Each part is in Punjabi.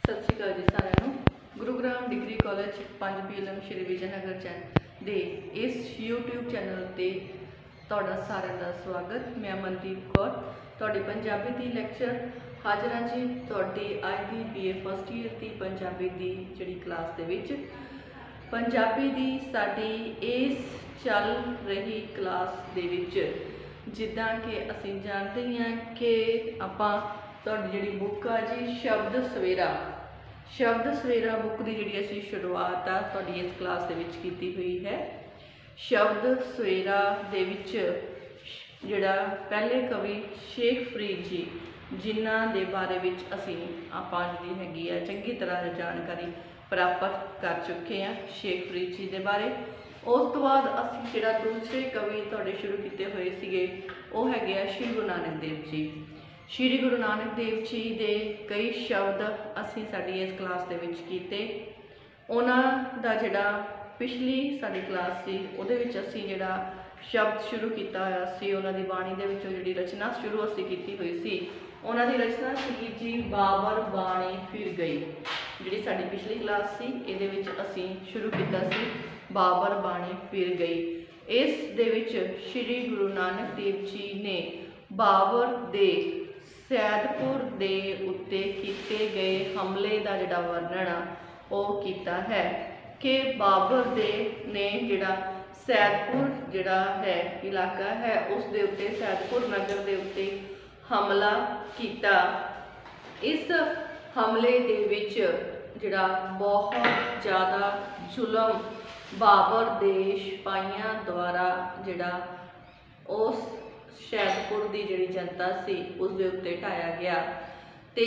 सत श्री अकाल जी सारिਆਂ ਨੂੰ। Gurugram degree college 5 PLM Shri Vijay Nagar चैन दे इस YouTube चैनल ते ਤੁਹਾਡਾ ਸਾਰਿਆਂ ਦਾ ਸਵਾਗਤ। मैं मनदीप कौर ਤੁਹਾਡੀ ਪੰਜਾਬੀ ਦੀ ਲੈਕਚਰ ਹਾਜ਼ਰ ਹਾਂ ਜੀ। ਤੁਹਾਡੀ ਅੱਜ ਦੀ BA फर्स्ट ईयर ਦੀ ਪੰਜਾਬੀ ਦੀ ਜਿਹੜੀ ਕਲਾਸ ਦੇ ਵਿੱਚ ਪੰਜਾਬੀ ਦੀ ਸਾਡੀ ਇਸ ਚੱਲ ਰਹੀ ਕਲਾਸ ਦੇ ਵਿੱਚ ਜਿੱਦਾਂ ਕਿ ਅਸੀਂ ਜਾਣਦੇ ਹਾਂ ਕਿ ਆਪਾਂ ਤੁਹਾਡੀ ਜਿਹੜੀ बुक आ जी शब्द सवेरा बुक की जी असी शुरुआत आ तुहाडी इस क्लास दे विच कीती हुई है। शब्द सवेरा दे विच जिहड़ा पहले कवि शेख फरीद जी जिन्हां दे बारे विच असी आपां जिहड़ी हैगी आ चंगी तरह जानकारी प्राप्त कर चुके हैं शेख फरीद जी दे बारे। उस तो बाद असी जिहड़ा दूसरे कवि तुहाडे शुरू कीते हुए सीगे वो हैगे आ श्री गुरु नानक देव जी। श्री गुरु नानक देव जी के कई शब्द असी साडी इस क्लास दे विच कीते। उन्हां दा जिहड़ा पिछली साडी क्लास सी उहदे विच असी जिहड़ा शब्द शुरू कीता होया सी उन्हां दी बाणी दे विचों जिहड़ी रचना शुरू असी कीती हुई सी उन्हां दी रचना सी जी बाबर बाणी फिर गई। जिहड़ी साडी पिछली क्लास सी इहदे विच असी शुरू कीता सी बाबर बाणी फिर गई। इस दे विच श्री गुरु नानक देव जी ने बाबर दे सैदपुर दे उत्ते कीते गए हमले का जिहड़ा वर्णन वो कीता है कि बाबर दे ने जिहड़ा सैदपुर जिहड़ा है इलाका है उस दे उत्ते सैदपुर नगर दे उत्ते हमला कीता। इस हमले दे विच जिहड़ा बहुत ज़्यादा जुलम बाबर दे सिपाहियां द्वारा जिहड़ा उस सैदपुर की जिहड़ी जनता सी उस दे उत्ते ढाया गया ते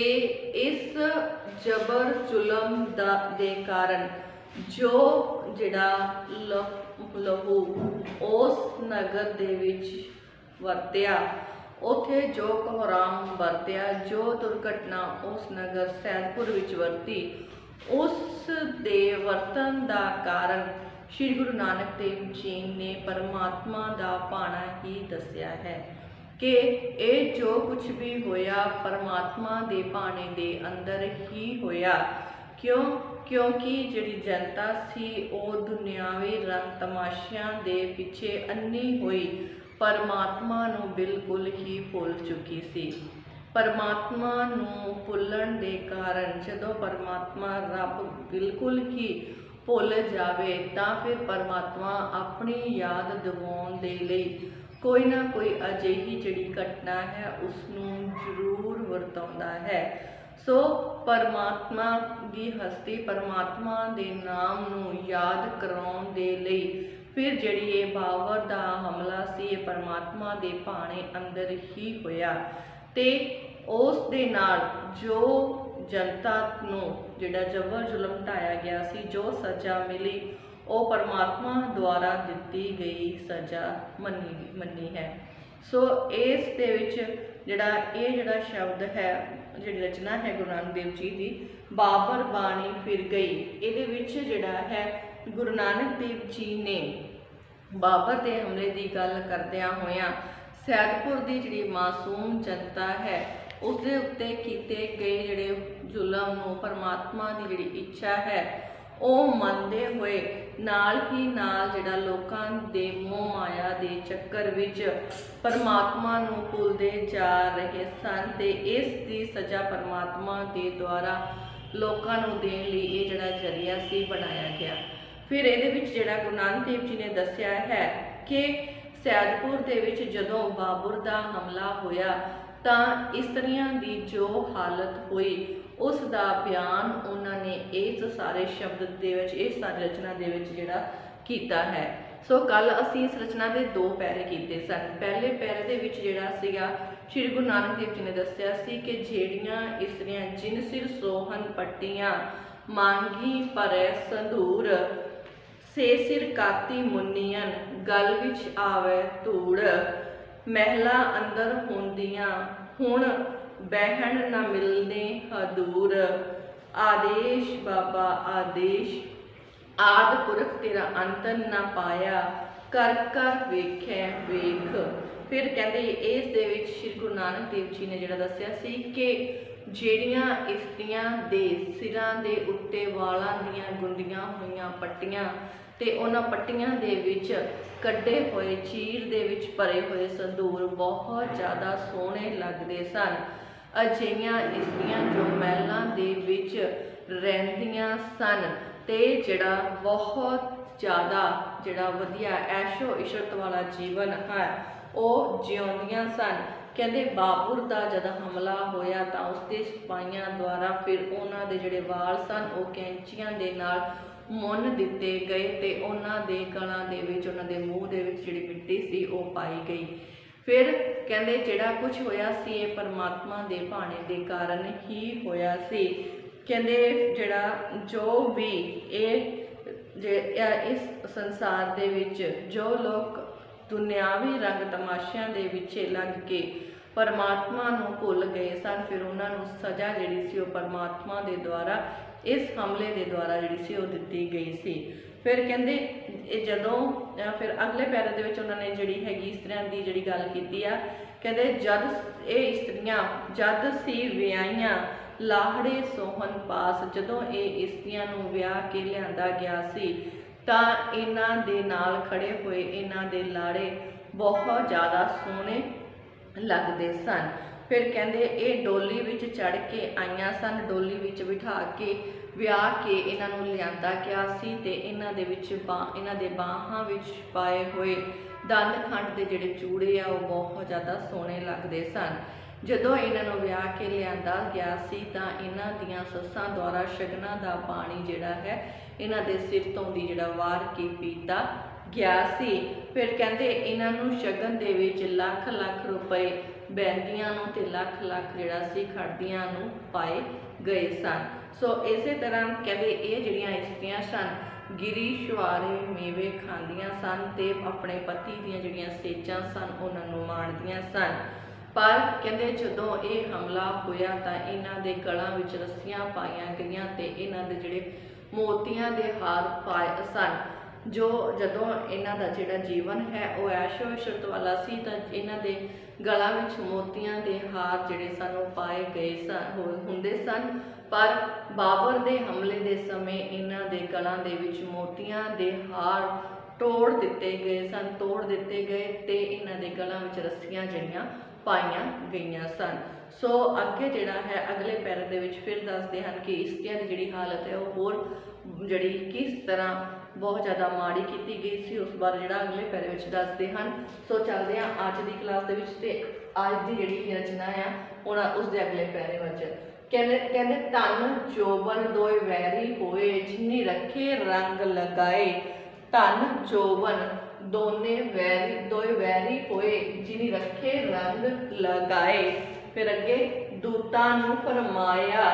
इस जबर जुलम दे कारण जो जिहड़ा लहू उस नगर दे विच वरत्या उथे जो कोहराम वरत्या जो दुर्घटना उस नगर सैदपुर विच वरती उस दे वरतन दा कारण श्री गुरु नानक देव जी ने परमात्मा दा पाना ही दस्या है कि ये जो कुछ भी होया परमात्मा दे पाने दे अंदर ही होया। क्योंकि जिहड़ी जनता सी वो दुनियावी रंग तमाशियां दे पिछे अन्नी हुई परमात्मा नूं बिल्कुल ही भुल चुकी सी। परमात्मा नूं भुलण दे कारण जदों परमात्मा रब बिल्कुल ही भुल जावे तां फिर परमात्मा अपनी याद दिवाउण दे लई कोई ना कोई अजिही जिहड़ी घटना है उसनूं जरूर वरताउंदा है। सो परमात्मा की हस्ती परमात्मा दे नाम नूं याद कराउण दे लई फिर जिहड़ी ये बाबर दा हमला सी ये परमात्मा दे भाणे अंदर ही होया ते उस दे नाल जो जनता नूं जिहड़ा जबर जुलम ढाया गया सी जो सज़ा मिली वो परमात्मा द्वारा दिती गई सज़ा मनी है। सो इस दे विच जिहड़ा ये जिहड़ा शब्द है जिहड़ी रचना है गुरु नानक देव जी की बाबर बाणी फिर गई इहदे विच जिहड़ा है गुरु नानक देव जी ने बाबर के हमले की गल करदियां होइयां सैदपुर की जिहड़ी मासूम जनता है उस दे उत्ते कीते गए जिहड़े जुलम नूं परमात्मा की जिहड़ी इच्छा है वो मनते हुए नाल ही नाल जिहड़ा लोकां दे मोह माया दे चक्कर विच परमात्मा नूं भुलदे जा रहे सन ते इस दी सज़ा परमात्मा दे द्वारा लोकां नूं देण लई ये जिहड़ा जरिया सी बनाया गया। फिर इहदे विच जिहड़ा गुरु नानक देव जी ने दस्सिया है कि सैदपुर दे विच जदों बाबर दा हमला होया तां इस्त्रियां दी जो हालत हुई उस दा बयान उन्होंने इस सारे शब्द दे विच इस सारी रचना दे विच जिहड़ा कीता है। सो कल असी इस रचना के 2 पैरे कीते सन। पहले पैरे दे विच जिहड़ा सीगा श्री गुरु नानक देव जी ने दस्सिया सी कि जेड़ियां इस्त्रियां जिन सिर सोहन पट्टियां मांगी परै संधूर से सिर काती मुन्नियन गल विच आवे धूड़ महला अंदर होंदियां हुण बहन न मिलने हदूर आदेश बाबा आदेश आद पुरख तेरा अंतर न पाया कर कर वेखै वेख। फिर कहते इस दे विच श्री गुरु नानक देव जी ने जिहड़ा दस्सिया सी कि ਜਿਹੜੀਆਂ ਇਸਤਰੀਆਂ ਦੇ ਸਿਰਾਂ ਦੇ ਉੱਤੇ ਵਾਲਾਂ ਦੀਆਂ ਗੁੰਦੀਆਂ ਹੋਈਆਂ ਪੱਟੀਆਂ ਤੇ ਉਹਨਾਂ ਪੱਟੀਆਂ ਦੇ ਵਿੱਚ ਕੱਢੇ ਹੋਏ ਚੀਰ ਦੇ ਵਿੱਚ ਭਰੇ ਹੋਏ ਸੰਧੂਰ ਬਹੁਤ ਜ਼ਿਆਦਾ ਸੋਹਣੇ ਲੱਗਦੇ ਸਨ। ਅਜਿਹੀਆਂ ਇਸਤਰੀਆਂ ਜੋ ਮਹਿਲਾਂ ਦੇ ਵਿੱਚ ਰਹਿੰਦੀਆਂ ਸਨ ਤੇ ਜਿਹੜਾ ਬਹੁਤ ਜ਼ਿਆਦਾ ਜਿਹੜਾ ਵਧੀਆ ਐਸ਼ੋ ਇਸ਼ਰਤ ਵਾਲਾ ਜੀਵਨ ਹੈ ਉਹ ਜਿਉਂਦੀਆਂ ਸਨ। ਕਹਿੰਦੇ ਬਾਬਰ ਦਾ ਜਦ ਹਮਲਾ ਹੋਇਆ ਤਾਂ ਉਸਦੇ ਸਿਪਾਹੀਆਂ ਦੁਆਰਾ ਫਿਰ ਉਹਨਾਂ ਦੇ ਜਿਹੜੇ ਵਾਲ ਸਨ ਉਹ ਕੈਂਚੀਆਂ ਦੇ ਨਾਲ ਮੁੰਨ ਦਿੱਤੇ ਗਏ ਤੇ ਉਹਨਾਂ ਦੇ ਗਲਾਂ ਦੇ ਵਿੱਚ ਉਹਨਾਂ ਦੇ ਮੂੰਹ ਦੇ ਵਿੱਚ ਜਿਹੜੀ ਮਿੱਟੀ ਸੀ ਉਹ ਪਾਈ ਗਈ। ਫਿਰ ਕਹਿੰਦੇ ਜਿਹੜਾ ਕੁਝ ਹੋਇਆ ਸੀ ਇਹ ਪਰਮਾਤਮਾ ਦੇ ਭਾਣੇ ਦੇ ਕਾਰਨ ਹੀ ਹੋਇਆ ਸੀ। ਕਹਿੰਦੇ ਜਿਹੜਾ ਜੋ ਵੀ ਇਸ ਸੰਸਾਰ ਦੇ ਵਿੱਚ ਜੋ ਲੋਕ ਦੁਨਿਆਵੀ ਰੰਗ ਤਮਾਸ਼ਿਆਂ ਦੇ ਪਿੱਛੇ ਲੱਗ ਕੇ ਪਰਮਾਤਮਾ ਨੂੰ ਭੁੱਲ ਗਏ ਸਨ, ਫਿਰ ਉਹਨਾਂ ਨੂੰ ਸਜ਼ਾ ਜਿਹੜੀ ਸੀ ਉਹ ਪਰਮਾਤਮਾ ਦੇ ਦੁਆਰਾ ਇਸ ਹਮਲੇ ਦੇ ਦੁਆਰਾ ਜਿਹੜੀ ਸੀ ਉਹ ਦਿੱਤੀ ਗਈ ਸੀ। ਫਿਰ ਕਹਿੰਦੇ ਇਹ ਜਦੋਂ ਫਿਰ ਅਗਲੇ ਪੈਰੇ ਦੇ ਵਿੱਚ ਉਹਨਾਂ ਨੇ ਜਿਹੜੀ ਹੈਗੀ ਇਸਤਰੀਆਂ ਦੀ ਜਿਹੜੀ ਗੱਲ ਕੀਤੀ ਆ, ਕਹਿੰਦੇ ਜਦ ਇਹ ਇਸਤਰੀਆਂ ਜਦ ਸੀ ਵਿਆਹੀਆਂ ਲਾਹੜੇ ਸੋਹਣ ਪਾਸ, ਜਦੋਂ ਇਹ ਇਸਤਰੀਆਂ ਨੂੰ ਵਿਆਹ ਕੇ ਲਿਆਂਦਾ ਗਿਆ ਸੀ ਤਾਂ ਇਹਨਾਂ ਦੇ ਨਾਲ ਖੜੇ ਹੋਏ ਇਹਨਾਂ ਦੇ ਲਾੜੇ ਬਹੁਤ ਜ਼ਿਆਦਾ ਸੋਹਣੇ ਲੱਗਦੇ ਸਨ। ਫਿਰ ਕਹਿੰਦੇ ਇਹ ਡੋਲੀ ਵਿੱਚ ਚੜ੍ਹ ਕੇ ਆਈਆਂ ਸਨ, ਡੋਲੀ ਵਿੱਚ ਬਿਠਾ ਕੇ ਵਿਆਹ ਕੇ ਇਹਨਾਂ ਨੂੰ ਲਿਆਂਦਾ ਗਿਆ ਸੀ ਤੇ ਇਹਨਾਂ ਦੇ ਵਿੱਚ ਇਹਨਾਂ ਦੇ ਬਾਹਾਂ ਵਿੱਚ ਪਾਏ ਹੋਏ ਦੰਦ ਖੰਡ ਦੇ ਜਿਹੜੇ ਚੂੜੇ ਆ ਉਹ ਬਹੁਤ ਜ਼ਿਆਦਾ ਸੋਹਣੇ ਲੱਗਦੇ ਸਨ। ਜਦੋਂ ਇਹਨਾਂ ਨੂੰ ਵਿਆਹ ਕੇ ਲਿਆਂਦਾ ਗਿਆ ਸੀ ਤਾਂ ਇਹਨਾਂ ਦੀਆਂ ਸੱਸਾਂ ਦੁਆਰਾ ਸ਼ਗਨਾਂ ਦਾ ਪਾਣੀ ਜਿਹੜਾ ਹੈ ਇਹਨਾਂ ਦੇ ਸਿਰ ਤੋਂ ਦੀ ਜਿਹੜਾ ਵਾਰ ਕੇ ਪੀਤਾ ਗਿਆ ਸੀ। ਫਿਰ ਕਹਿੰਦੇ ਇਹਨਾਂ ਨੂੰ ਸ਼ਗਨ ਦੇ ਵਿੱਚ ਲੱਖ ਲੱਖ ਰੁਪਏ ਬੈਂਦੀਆਂ ਨੂੰ ਤੇ ਲੱਖ ਲੱਖ ਜਿਹੜਾ ਸੀ ਖੜਦੀਆਂ ਨੂੰ ਪਾਏ ਗਏ ਸਨ। ਸੋ ਇਸੇ ਤਰ੍ਹਾਂ ਕਹਿੰਦੇ ਇਹ ਜਿਹੜੀਆਂ ਇਸਤਰੀਆਂ ਸਨ ਗਿਰੀ ਸ਼ੁਆਰੇ ਮੇਵੇ ਖਾਂਦੀਆਂ ਸਨ ਤੇ ਆਪਣੇ ਪਤੀ ਦੀਆਂ ਜਿਹੜੀਆਂ ਸੇਜਾਂ ਸਨ ਉਹਨਾਂ ਨੂੰ ਮਾਣਦੀਆਂ ਸਨ। ਪਰ ਕਹਿੰਦੇ ਜਦੋਂ ਇਹ ਹਮਲਾ ਹੋਇਆ ਤਾਂ ਇਹਨਾਂ ਦੇ ਗਲਾਂ ਵਿੱਚ ਰੱਸੀਆਂ ਪਾਈਆਂ ਗਈਆਂ ਤੇ ਇਹਨਾਂ ਦੇ ਜਿਹੜੇ ਮੋਤੀਆਂ ਦੇ ਹਾਰ ਪਾਏ ਸਨ। ਜਦੋਂ ਇਹਨਾਂ ਦਾ ਜਿਹੜਾ ਜੀਵਨ ਹੈ ਉਹ ਐਸ਼ੋ ਇਸ਼ਰਤ ਵਾਲਾ ਸੀ ਤਾਂ ਇਹਨਾਂ ਦੇ ਗਲਾਂ ਵਿੱਚ ਮੋਤੀਆਂ ਦੇ ਹਾਰ ਜਿਹੜੇ ਸਨ ਉਹ ਪਾਏ ਗਏ ਹੁੰਦੇ ਸਨ। ਪਰ ਬਾਬਰ ਦੇ ਹਮਲੇ ਦੇ ਸਮੇਂ ਇਹਨਾਂ ਦੇ ਗਲਾਂ ਦੇ ਵਿੱਚ ਮੋਤੀਆਂ ਦੇ ਹਾਰ ਤੋੜ ਦਿੱਤੇ ਗਏ ਤੇ ਇਹਨਾਂ ਦੇ ਗਲਾਂ ਵਿੱਚ ਰੱਸੀਆਂ ਜਿਹੜੀਆਂ ਪਾਈਆਂ ਗਈਆਂ ਸਨ। ਸੋ ਅੱਗੇ ਜਿਹੜਾ ਹੈ ਅਗਲੇ ਪੈਰੇ ਦੇ ਵਿੱਚ ਫਿਰ ਦੱਸਦੇ ਹਨ ਕਿ ਇਸਤਰੀਆਂ ਦੀ ਜਿਹੜੀ ਹਾਲਤ ਹੈ ਉਹ ਹੋਰ ਜਿਹੜੀ ਕਿਸ ਤਰ੍ਹਾਂ ਬਹੁਤ ਜ਼ਿਆਦਾ ਮਾੜੀ ਕੀਤੀ ਗਈ ਸੀ ਉਸ ਬਾਰੇ ਜਿਹੜਾ ਅਗਲੇ ਪੈਰੇ ਵਿੱਚ ਦੱਸਦੇ ਹਨ। ਸੋ ਚੱਲਦੇ ਹਾਂ ਅੱਜ ਦੀ ਕਲਾਸ ਦੇ ਵਿੱਚ ਤੇ ਅੱਜ ਦੀ ਜਿਹੜੀ ਰਚਨਾ ਆ ਉਹਨਾਂ ਉਸ ਦੇ ਅਗਲੇ ਪੈਰੇ ਵਿੱਚ ਕਹਿੰਦੇ ਧਨ ਜੋਬਨ ਦੋਏ ਵੈਰੀ ਹੋਏ ਜਿਨੀ ਰੱਖੇ ਰੰਗ ਲਗਾਏ। ਧਨ ਜੋਬਨ ਦੋਏ ਵੈਰੀ ਹੋਏ ਜਿਨੀ ਰੱਖੇ ਰੰਗ ਲਗਾਏ। ਫਿਰ ਅੱਗੇ ਦੂਤਾਂ ਨੂੰ ਫਰਮਾਇਆ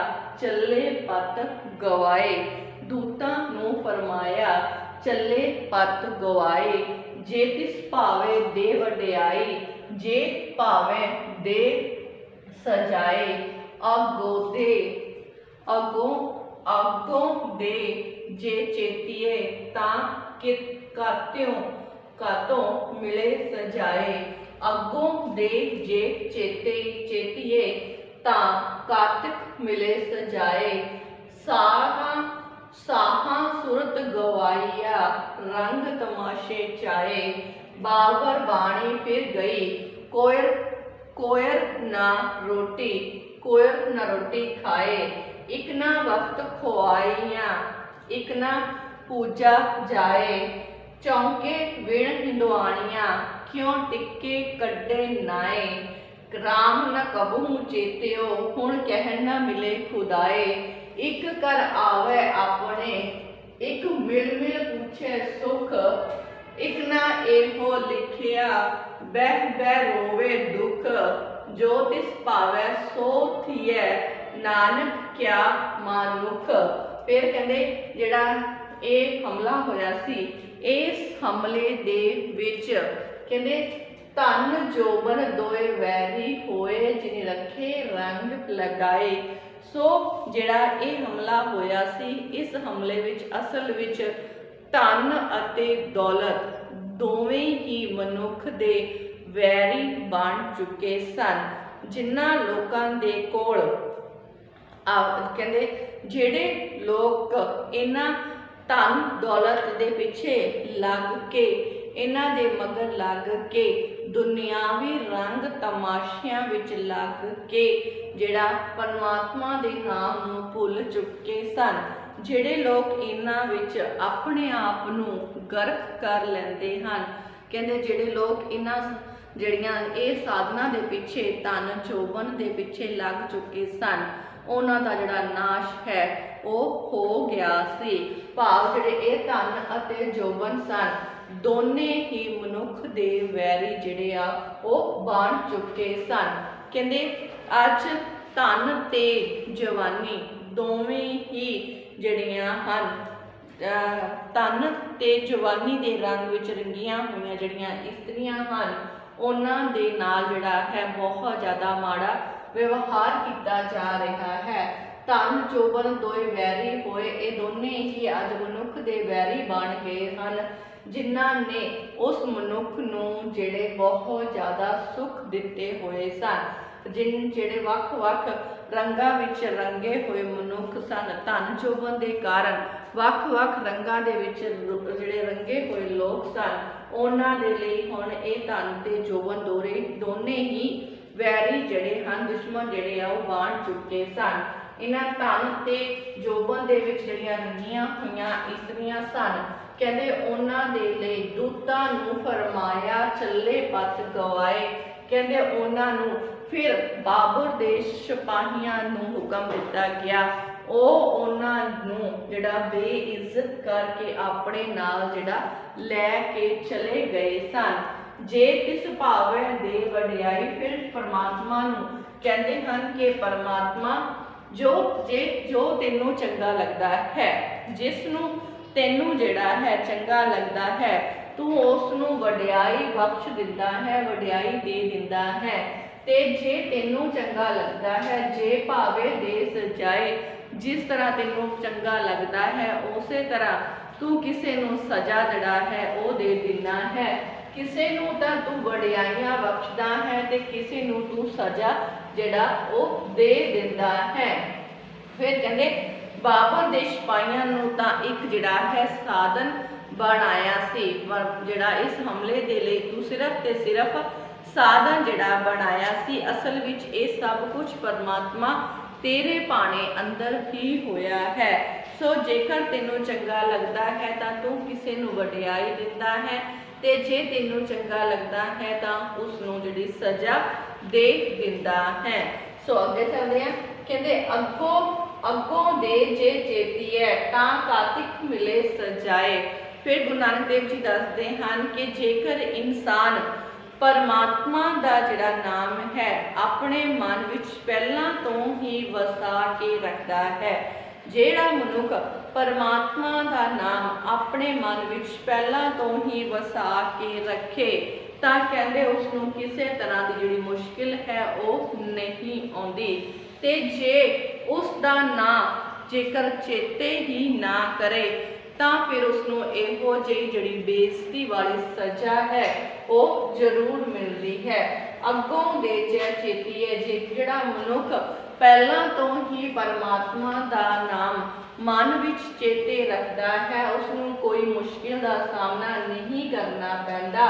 ਚੱਲੇ ਪਤ ਗਵਾਏ। ਦੂਤਾਂ ਨੂੰ ਫਰਮਾਇਆ ਚੱਲੇ ਪਤ ਗਵਾਏ। ਜੇ ਤਿਸ ਭਾਵੇ ਦੇ ਵਡਿਆਈ ਜੇ ਭਾਵੇਂ ਦੇ ਸਜਾਏ। ਅੱਗੋਂ ਦੇ ਜੇ ਚੇਤੀਏ ਤਾਂ ਕਾਤੋਂ ਮਿਲੇ ਸਜਾਏ। ਅੱਗੋਂ ਦੇ ਜੇ ਚੇਤੀਏ ਤਾਂ ਕਾਤਿਕ ਮਿਲੇ ਸਜਾਏ। ਸਾਹਾਂ ਸੁਰਤ ਗਵਾਈਆ ਰੰਗ ਤਮਾਸ਼ੇ ਚਾਏ। ਬਾਬਰ ਬਾਣੀ ਫਿਰ ਗਈ ਕੋਇਰ ਨਾ ਰੋਟੀ ਖਾਏ। ਇੱਕ ਨਾ ਵਕਤ ਖੁਆਈਆਂ ਇੱਕ ਨਾ ਪੂਜਾ ਜਾਏ। ਚੌਂਕੇ ਵਿਣ ਹਿੰਦਵਾਣੀਆਂ ਕਿਉਂ ਟਿੱਕੇ ਕੱਢੇ ਨਾਏ। ਰਾਮ ਨ ਕਬਹੂ ਚੇਤਿਓ ਹੁਣ ਕਹਿਣ ਨਾ ਮਿਲੇ ਖੁਦਾਏ। ਇੱਕ ਕਰ ਆਵੇ ਆਪਣੇ ਇੱਕ ਮਿਲ ਪੁੱਛੇ ਸੁਖ। ਇੱਕ ਨਾ ਇਹੋ ਲਿਖਿਆ ਬਹਿ ਰੋਵੇ ਦੁੱਖ। ਜੋ ਤਿਸ ਭਾਵੈ ਸੋ ਥੀਐ ਨਾਨਕ ਕਿਆ ਮਾਨੁਖ। ਫਿਰ ਕਹਿੰਦੇ ਜਿਹੜਾ ਇਹ ਹਮਲਾ ਹੋਇਆ ਸੀ ਇਸ ਹਮਲੇ ਦੇ ਵਿੱਚ ਕਹਿੰਦੇ ਧਨ ਜੋਬਨ ਦੋਏ ਵੈਰੀ ਹੋਏ ਜਿਨੇ ਰੱਖੇ ਰੰਗ ਲਗਾਏ। ਸੋ ਜਿਹੜਾ ਇਹ ਹਮਲਾ ਹੋਇਆ ਸੀ ਇਸ ਹਮਲੇ ਵਿੱਚ ਅਸਲ ਵਿੱਚ ਧਨ ਅਤੇ ਦੌਲਤ ਦੋਵੇਂ ਹੀ ਮਨੁੱਖ ਦੇ ਵੈਰੀ ਬਣ ਚੁੱਕੇ ਸਨ। ਜਿਨ੍ਹਾਂ ਲੋਕਾਂ ਦੇ ਕੋਲ ਕਹਿੰਦੇ ਜਿਹੜੇ ਲੋਕ ਇਹਨਾਂ ਧਨ ਦੌਲਤ ਦੇ ਪਿੱਛੇ ਲੱਗ ਕੇ, ਇਹਨਾਂ ਦੇ ਮਗਰ ਲੱਗ ਕੇ, ਦੁਨਿਆਵੀ ਰੰਗ ਤਮਾਸ਼ਿਆਂ ਵਿੱਚ ਲੱਗ ਕੇ ਜਿਹੜਾ ਪਰਮਾਤਮਾ ਦੇ ਨਾਮ ਨੂੰ ਭੁੱਲ ਚੁੱਕੇ ਸਨ, ਜਿਹੜੇ ਲੋਕ ਇਹਨਾਂ ਵਿੱਚ ਆਪਣੇ ਆਪ ਨੂੰ ਗਰਕ ਕਰ ਲੈਂਦੇ ਹਨ, ਕਹਿੰਦੇ ਜਿਹੜੇ ਲੋਕ ਇਹਨਾਂ ਜਿਹੜੀਆਂ ਇਹ ਸਾਧਨਾ ਦੇ ਪਿੱਛੇ ਧਨ ਜੋਬਨ ਦੇ ਪਿੱਛੇ ਲੱਗ ਚੁੱਕੇ ਸਨ, ਉਹਨਾਂ ਦਾ ਜਿਹੜਾ ਨਾਸ਼ ਹੈ ਉਹ ਹੋ ਗਿਆ ਸੀ। ਭਾਵ ਜਿਹੜੇ ਇਹ ਧਨ ਅਤੇ ਜੋਬਨ ਸਨ, ਦੋਨੇ ਹੀ ਮਨੁੱਖ ਦੇ ਵੈਰੀ ਜਿਹੜੇ ਆ ਉਹ ਬਣ ਚੁੱਕੇ ਸਨ। ਕਹਿੰਦੇ ਅੱਜ ਧਨ ਤੇ ਜਵਾਨੀ ਦੋਵੇਂ ਹੀ ਜਿਹੜੀਆਂ ਹਨ, ਧਨ ਤੇ ਜਵਾਨੀ ਦੇ ਰੰਗ ਵਿੱਚ ਰੰਗੀਆਂ ਹੋਈਆਂ ਜਿਹੜੀਆਂ ਇਸਤਰੀਆਂ ਹਨ, ਉਹਨਾਂ ਦੇ ਨਾਲ ਜਿਹੜਾ ਹੈ ਬਹੁਤ ਜ਼ਿਆਦਾ ਮਾੜਾ ਵਿਵਹਾਰ ਕੀਤਾ ਜਾ ਰਿਹਾ ਹੈ। ਧਨ ਜੋਬਨ ਦੋਏ ਵੈਰੀ ਹੋਏ, ਇਹ ਦੋਨੇ ਹੀ ਅੱਜ ਮਨੁੱਖ ਦੇ ਵੈਰੀ ਬਣ ਗਏ ਹਨ, ਜਿਨ੍ਹਾਂ ਨੇ ਉਸ ਮਨੁੱਖ ਨੂੰ ਜਿਹੜੇ ਬਹੁਤ ਜ਼ਿਆਦਾ ਸੁੱਖ ਦਿੱਤੇ ਹੋਏ ਸਨ। ਜਿਹੜੇ ਵੱਖ-ਵੱਖ ਰੰਗਾਂ ਵਿੱਚ ਰੰਗੇ ਹੋਏ ਮਨੁੱਖ ਸਨ, ਧਨ ਜੋਬਨ ਦੇ ਕਾਰਨ ਵੱਖ-ਵੱਖ ਰੰਗਾਂ ਦੇ ਵਿੱਚ ਜਿਹੜੇ ਰੰਗੇ ਹੋਏ ਲੋਕ ਸਨ, ਉਹਨਾਂ ਦੇ ਲਈ ਹੁਣ ਇਹ ਧਨ ਤੇ ਜੋਬਨ ਦੋਨੇ ਹੀ ਵੈਰੀ ਜਿਹੜੇ ਹਨ, ਦੁਸ਼ਮਣ ਜਿਹੜੇ ਆ ਉਹ ਬਣ ਚੁੱਕੇ ਸਨ। ਇਹਨਾਂ ਧਨ ਤੇ ਜੋਬਨ ਦੇ ਵਿੱਚ ਜਿਹੜੀਆਂ ਰੰਗੀਆਂ ਹੋਈਆਂ ਇਸਤਰੀਆਂ ਸਨ, ਕਹਿੰਦੇ ਉਹਨਾਂ ਦੇ ਲਈ ਦੂਤਾਂ ਨੂੰ ਫਰਮਾਇਆ ਚੱਲੇ ਪਤ ਗਵਾਏ। ਕਹਿੰਦੇ ਉਹਨਾਂ ਨੂੰ ਫਿਰ ਬਾਬਰ ਦੇ ਸਿਪਾਹੀਆਂ ਨੂੰ ਹੁਕਮ ਦਿੱਤਾ ਗਿਆ, ਉਹ ਉਹਨਾਂ ਨੂੰ ਜਿਹੜਾ ਬੇਇੱਜ਼ਤ ਕਰਕੇ ਆਪਣੇ ਨਾਲ ਜਿਹੜਾ ਲੈ ਕੇ ਚਲੇ ਗਏ ਸਨ। ਜੇ ਤਿਸ ਭਾਵੈ ਦੇ ਵਡਿਆਈ, ਫਿਰ ਪਰਮਾਤਮਾ ਨੂੰ ਕਹਿੰਦੇ ਹਨ ਕਿ ਪਰਮਾਤਮਾ ਜੋ ਤੈਨੂੰ ਚੰਗਾ ਲੱਗਦਾ ਹੈ, ਜਿਸ ਨੂੰ ਤੈਨੂੰ ਜਿਹੜਾ ਹੈ ਚੰਗਾ ਲੱਗਦਾ ਹੈ, ਤੂੰ ਉਸ ਨੂੰ ਵਡਿਆਈ ਬਖਸ਼ ਦਿੰਦਾ ਹੈ, ਵਡਿਆਈ ਦੇ ਦਿੰਦਾ ਹੈ। ਤੇ ਜੇ ਤੈਨੂੰ ਚੰਗਾ ਲੱਗਦਾ ਹੈ, ਜੇ ਭਾਵੇਂ ਦੇ ਸਜਾਏ, ਜਿਸ ਤਰ੍ਹਾਂ ਤੈਨੂੰ ਚੰਗਾ ਲੱਗਦਾ ਹੈ ਉਸੇ ਤਰ੍ਹਾਂ ਤੂੰ ਕਿਸੇ ਨੂੰ ਸਜ਼ਾ ਜਿਹੜਾ ਹੈ ਉਹ ਦੇ ਦਿੰਦਾ ਹੈ। ਕਿਸੇ ਨੂੰ ਤਾਂ ਤੂੰ ਵਡਿਆਈਆਂ ਬਖਸ਼ਦਾ ਹੈ ਤੇ ਕਿਸੇ ਨੂੰ ਤੂੰ ਸਜ਼ਾ ਜਿਹੜਾ ਉਹ ਦੇ ਦਿੰਦਾ ਹੈ। ਫਿਰ ਕਹਿੰਦੇ ਬਾਬਰ ਦੇ ਸਿਪਾਹੀਆਂ ਨੂੰ ਤਾਂ ਇੱਕ ਜਿਹੜਾ ਹੈ ਸਾਧਨ ਬਣਾਇਆ ਸੀ, ਜਿਹੜਾ ਇਸ ਹਮਲੇ ਦੇ ਲਈ ਤੂੰ ਸਿਰਫ ਤੇ ਸਿਰਫ ਸਾਧਨ ਜਿਹੜਾ ਬਣਾਇਆ ਸੀ। ਅਸਲ ਵਿੱਚ ਇਹ ਸਭ ਕੁਝ ਪਰਮਾਤਮਾ ਤੇਰੇ ਭਾਣੇ ਅੰਦਰ ਹੀ ਹੋਇਆ ਹੈ। ਸੋ ਜੇਕਰ ਤੈਨੂੰ ਚੰਗਾ ਲੱਗਦਾ ਹੈ ਤਾਂ ਤੂੰ ਕਿਸੇ ਨੂੰ ਵਡਿਆਈ ਦਿੰਦਾ ਹੈ, ਤੇ ਜੇ ਤੈਨੂੰ ਚੰਗਾ ਲੱਗਦਾ ਹੈ ਤਾਂ ਉਸ ਨੂੰ ਜਿਹੜੀ ਸਜ਼ਾ ਦੇ ਦਿੰਦਾ ਹੈ। ਸੋ ਅੱਗੇ ਚੱਲਦੇ ਆ। ਕਹਿੰਦੇ ਅੱਗੋਂ ਦੇ ਜੇ ਚੇਤੀਐ ਤਾਂ ਕਾਤਿਕ ਮਿਲੇ ਸਜਾਏ। ਫਿਰ ਗੁਰੂ ਨਾਨਕ ਦੇਵ ਜੀ ਦੱਸਦੇ ਹਨ ਕਿ ਜੇਕਰ ਇਨਸਾਨ ਪਰਮਾਤਮਾ ਦਾ ਜਿਹੜਾ ਨਾਮ ਹੈ ਆਪਣੇ ਮਨ ਵਿੱਚ ਪਹਿਲਾਂ ਤੋਂ ਹੀ ਵਸਾ ਕੇ ਰੱਖਦਾ ਹੈ, ਜਿਹੜਾ ਮਨੁੱਖ ਪਰਮਾਤਮਾ ਦਾ ਨਾਮ ਆਪਣੇ ਮਨ ਵਿੱਚ ਪਹਿਲਾਂ ਤੋਂ ਹੀ ਵਸਾ ਕੇ ਰੱਖੇ ਤਾਂ ਕਹਿੰਦੇ ਉਸ ਨੂੰ ਕਿਸੇ ਤਰ੍ਹਾਂ ਦੀ ਜਿਹੜੀ ਮੁਸ਼ਕਿਲ ਹੈ ਉਹ ਨਹੀਂ ਆਉਂਦੀ। ਤੇ ਜੇ ਉਸ ਦਾ ਨਾਮ ਜੇਕਰ ਚੇਤੇ ਹੀ ਨਾ ਕਰੇ ਤਾਂ ਫਿਰ ਉਸ ਨੂੰ ਇਹੋ ਜਿਹੀ ਜਿਹੜੀ ਬੇਇੱਜ਼ਤੀ ਵਾਲੀ ਸਜ਼ਾ ਹੈ ਉਹ ਜ਼ਰੂਰ ਮਿਲਦੀ ਹੈ। ਅੱਗੋਂ ਦੇ ਜੇ ਚੇਤੀਏ, ਜਿਹੜਾ ਮਨੁੱਖ ਪਹਿਲਾਂ ਤੋਂ ਹੀ ਪਰਮਾਤਮਾ ਦਾ ਨਾਮ ਮਨ ਵਿੱਚ ਚੇਤੇ ਰੱਖਦਾ ਹੈ ਉਸ ਨੂੰ ਕੋਈ ਮੁਸ਼ਕਿਲ ਦਾ ਸਾਹਮਣਾ ਨਹੀਂ ਕਰਨਾ ਪੈਂਦਾ।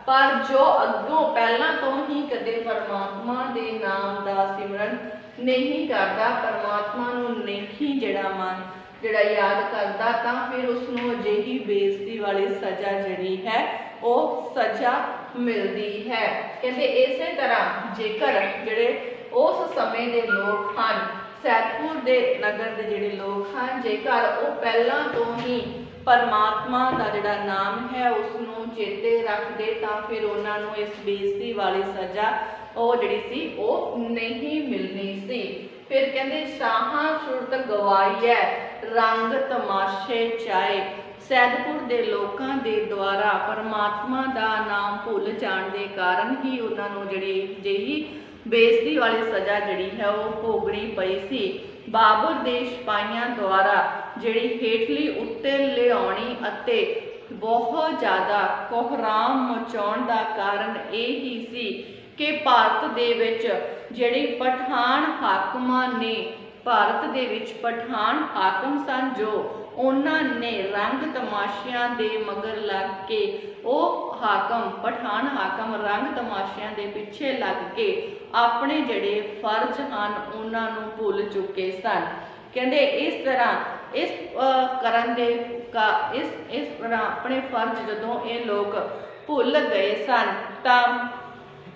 ਪਰ ਜੋ ਅੱਗੋਂ ਪਹਿਲਾਂ ਤੋਂ ਹੀ ਕਦੇ ਪਰਮਾਤਮਾ ਦੇ ਨਾਮ ਦਾ ਸਿਮਰਨ ਨਹੀਂ ਕਰਦਾ, ਪਰਮਾਤਮਾ ਨੂੰ ਨਹੀਂ ਜਿਹੜਾ ਯਾਦ ਕਰਦਾ, ਤਾਂ ਫਿਰ ਉਸ ਨੂੰ ਅਜਿਹੀ ਬੇਇੱਜ਼ਤੀ ਵਾਲੀ ਸਜ਼ਾ ਜਿਹੜੀ ਹੈ ਉਹ ਸਜ਼ਾ ਮਿਲਦੀ ਹੈ। ਕਹਿੰਦੇ ਇਸੇ ਤਰ੍ਹਾਂ ਜੇਕਰ ਜਿਹੜੇ ਉਸ ਸਮੇਂ ਦੇ ਲੋਕ ਹਨ, ਸੈਦਪੁਰ ਦੇ ਨਗਰ ਦੇ ਜਿਹੜੇ ਲੋਕ ਹਨ, ਜੇਕਰ ਉਹ ਪਹਿਲਾਂ ਤੋਂ ਹੀ ਪਰਮਾਤਮਾ ਦਾ ਜਿਹੜਾ ਨਾਮ ਹੈ ਉਸ ਨੂੰ ਚੇਤੇ ਰੱਖਦੇ ਤਾਂ ਫਿਰ ਉਹਨਾਂ ਨੂੰ ਇਸ ਬੇਇੱਜ਼ਤੀ ਵਾਲੀ ਸਜ਼ਾ ਉਹ ਜਿਹੜੀ ਸੀ ਉਹ ਨਹੀਂ ਮਿਲਣੀ ਸੀ। ਫਿਰ ਕਹਿੰਦੇ ਸ਼ਾਹਾਂ ਸੁਰਤ ਗਵਾਈਐ ਰੰਗ ਤਮਾਸ਼ੇ ਚਾਏ। ਸੈਦਪੁਰ ਦੇ ਲੋਕਾਂ ਦੇ ਦੁਆਰਾ ਪਰਮਾਤਮਾ ਦਾ ਨਾਮ ਭੁੱਲ ਜਾਣ ਦੇ ਕਾਰਨ ਹੀ ਉਹਨਾਂ ਨੂੰ ਜਿਹੜੀ ਜਿਹੀ ਬੇਇੱਜ਼ਤੀ ਵਾਲੀ ਸਜ਼ਾ ਜਿਹੜੀ ਹੈ ਉਹ ਭੋਗਣੀ ਪਈ ਸੀ। ਬਾਬਰ ਦੇ ਸਿਪਾਹੀਆਂ ਦੁਆਰਾ ਜਿਹੜੀ ਹੇਠਲੀ ਉੱਤੇ ਲਿਆਉਣੀ ਅਤੇ ਬਹੁਤ ਜ਼ਿਆਦਾ ਕੋਹਰਾਮ ਮਚਾਉਣ ਦਾ ਕਾਰਨ ਇਹ ਹੀ ਸੀ ਕਿ ਭਾਰਤ ਦੇ ਵਿੱਚ ਜਿਹੜੀ ਪਠਾਨ ਹਾਕਮਾਂ ਨੇ ਭਾਰਤ ਦੇ ਵਿੱਚ ਪਠਾਨ ਹਾਕਮ ਸਨ ਜੋ ਉਹਨਾਂ ਨੇ ਰੰਗ ਤਮਾਸ਼ਿਆਂ ਦੇ ਮਗਰ ਲੱਗ ਕੇ ਪਠਾਨ ਹਾਕਮ ਰੰਗ ਤਮਾਸ਼ਿਆਂ ਦੇ ਪਿੱਛੇ ਲੱਗ ਕੇ ਆਪਣੇ ਜਿਹੜੇ ਫਰਜ਼ ਹਨ ਉਹਨਾਂ ਨੂੰ ਭੁੱਲ ਚੁੱਕੇ ਸਨ। ਕਹਿੰਦੇ ਇਸ ਤਰ੍ਹਾਂ ਆਪਣੇ ਫਰਜ਼ ਜਦੋਂ ਇਹ ਲੋਕ ਭੁੱਲ ਗਏ ਸਨ ਤਾਂ